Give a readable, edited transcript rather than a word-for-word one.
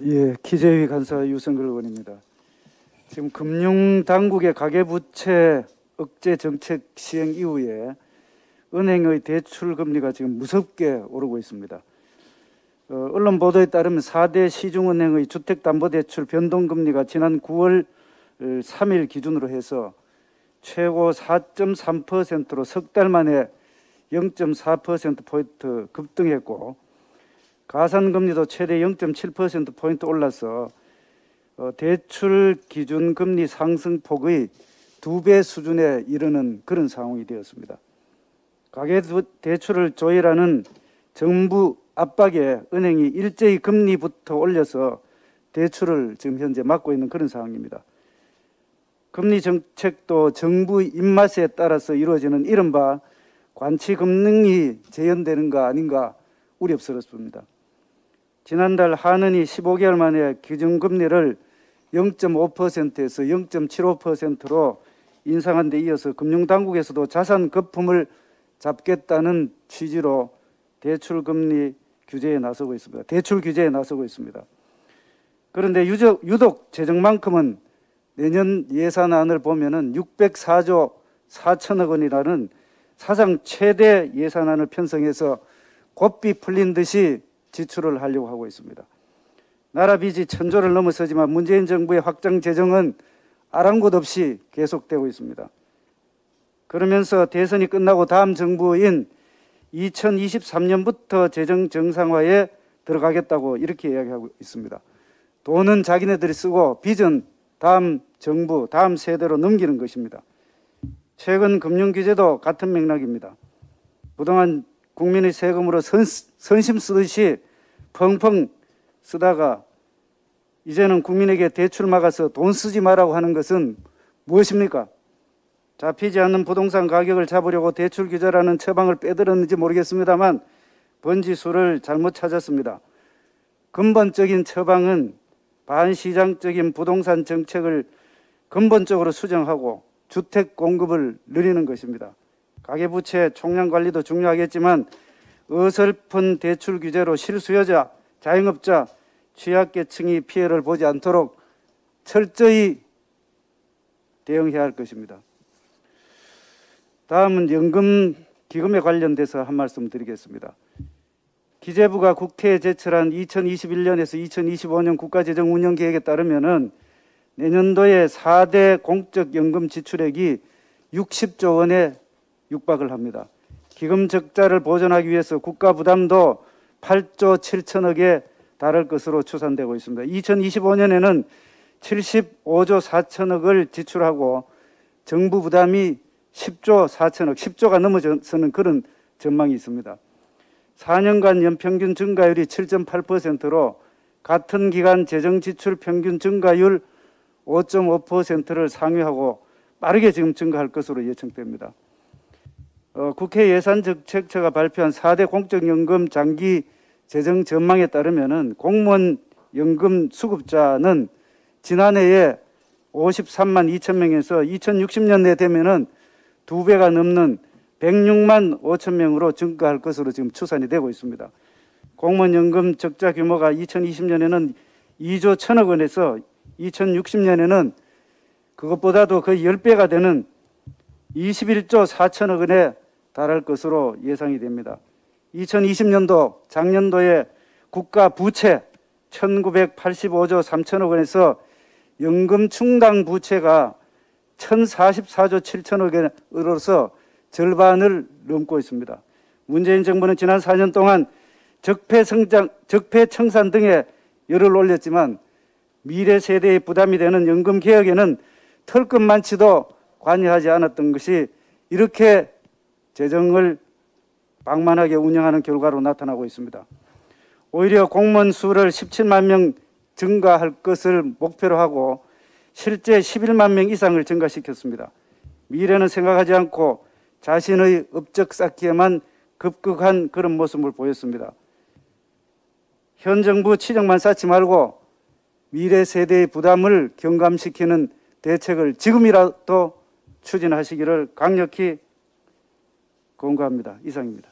예, 기재위 간사 유성글 의원입니다. 지금 금융당국의 가계부채 억제 정책 시행 이후에 은행의 대출금리가 지금 무섭게 오르고 있습니다. 언론 보도에 따르면 4대 시중은행의 주택담보대출 변동금리가 지난 9월 3일 기준으로 해서 최고 4.3%로 석 달 만에 0.4%포인트 급등했고, 가산금리도 최대 0.7%포인트 올라서 대출 기준 금리 상승폭의 2배 수준에 이르는 그런 상황이 되었습니다. 가계대출을 조율하는 정부 압박에 은행이 일제히 금리부터 올려서 대출을 지금 현재 막고 있는 그런 상황입니다. 금리 정책도 정부 입맛에 따라서 이루어지는 이른바 관치금융이 재현되는가 아닌가 우려스럽습니다. 지난달 한은이 15개월 만에 기준금리를 0.5%에서 0.75%로 인상한 데 이어서 금융당국에서도 자산 거품을 잡겠다는 취지로 대출 규제에 나서고 있습니다. 그런데 유독 재정만큼은 내년 예산안을 보면은 604조 4천억 원이라는 사상 최대 예산안을 편성해서 고삐 풀린 듯이 지출을 하려고 하고 있습니다. 나라 빚이 1,000조를 넘어서지만 문재인 정부의 확장 재정은 아랑곳 없이 계속되고 있습니다. 그러면서 대선이 끝나고 다음 정부인 2023년부터 재정 정상화에 들어가겠다고 이렇게 이야기하고 있습니다. 돈은 자기네들이 쓰고 빚은 다음 정부, 다음 세대로 넘기는 것입니다. 최근 금융규제도 같은 맥락입니다. 그동안 국민의 세금으로 선심 쓰듯이 펑펑 쓰다가 이제는 국민에게 대출 막아서 돈 쓰지 말라고 하는 것은 무엇입니까? 잡히지 않는 부동산 가격을 잡으려고 대출 규제라는 처방을 빼들었는지 모르겠습니다만 번지수를 잘못 찾았습니다. 근본적인 처방은 반시장적인 부동산 정책을 근본적으로 수정하고 주택 공급을 늘리는 것입니다. 가계부채 총량 관리도 중요하겠지만 어설픈 대출 규제로 실수요자, 자영업자, 취약계층이 피해를 보지 않도록 철저히 대응해야 할 것입니다. 다음은 연금기금에 관련돼서 한 말씀 드리겠습니다. 기재부가 국회에 제출한 2021년에서 2025년 국가재정 운영계획에 따르면 내년도에 4대 공적연금 지출액이 60조 원에 육박을 합니다. 기금 적자를 보전하기 위해서 국가 부담도 8조 7천억에 달할 것으로 추산되고 있습니다. 2025년에는 75조 4천억을 지출하고 정부 부담이 10조 4천억, 10조가 넘어서는 그런 전망이 있습니다. 4년간 연평균 증가율이 7.8%로 같은 기간 재정 지출 평균 증가율 5.5%를 상회하고 빠르게 지금 증가할 것으로 예측됩니다. 국회 예산정책처가 발표한 4대 공적연금 장기 재정 전망에 따르면 공무원 연금 수급자는 지난해에 53만 2천 명에서 2060년에 되면은 2배가 넘는 106만 5천 명으로 증가할 것으로 지금 추산이 되고 있습니다. 공무원 연금 적자 규모가 2020년에는 2조 1천억 원에서 2060년에는 그것보다도 거의 10배가 되는 21조 4천억 원에 달할 것으로 예상이 됩니다. 2020년도 작년도에 국가 부채 1985조 3천억 원에서 연금 충당 부채가 1044조 7천억 원으로서 절반을 넘고 있습니다. 문재인 정부는 지난 4년 동안 적폐 청산 등에 열을 올렸지만 미래 세대의 부담이 되는 연금 개혁에는 털끝만치도 관여하지 않았던 것이 이렇게 재정을 방만하게 운영하는 결과로 나타나고 있습니다. 오히려 공무원 수를 17만 명 증가할 것을 목표로 하고 실제 11만 명 이상을 증가시켰습니다. 미래는 생각하지 않고 자신의 업적 쌓기에만 급급한 그런 모습을 보였습니다. 현 정부 치적만 쌓지 말고 미래 세대의 부담을 경감시키는 대책을 지금이라도 추진하시기를 강력히 권고합니다. 이상입니다.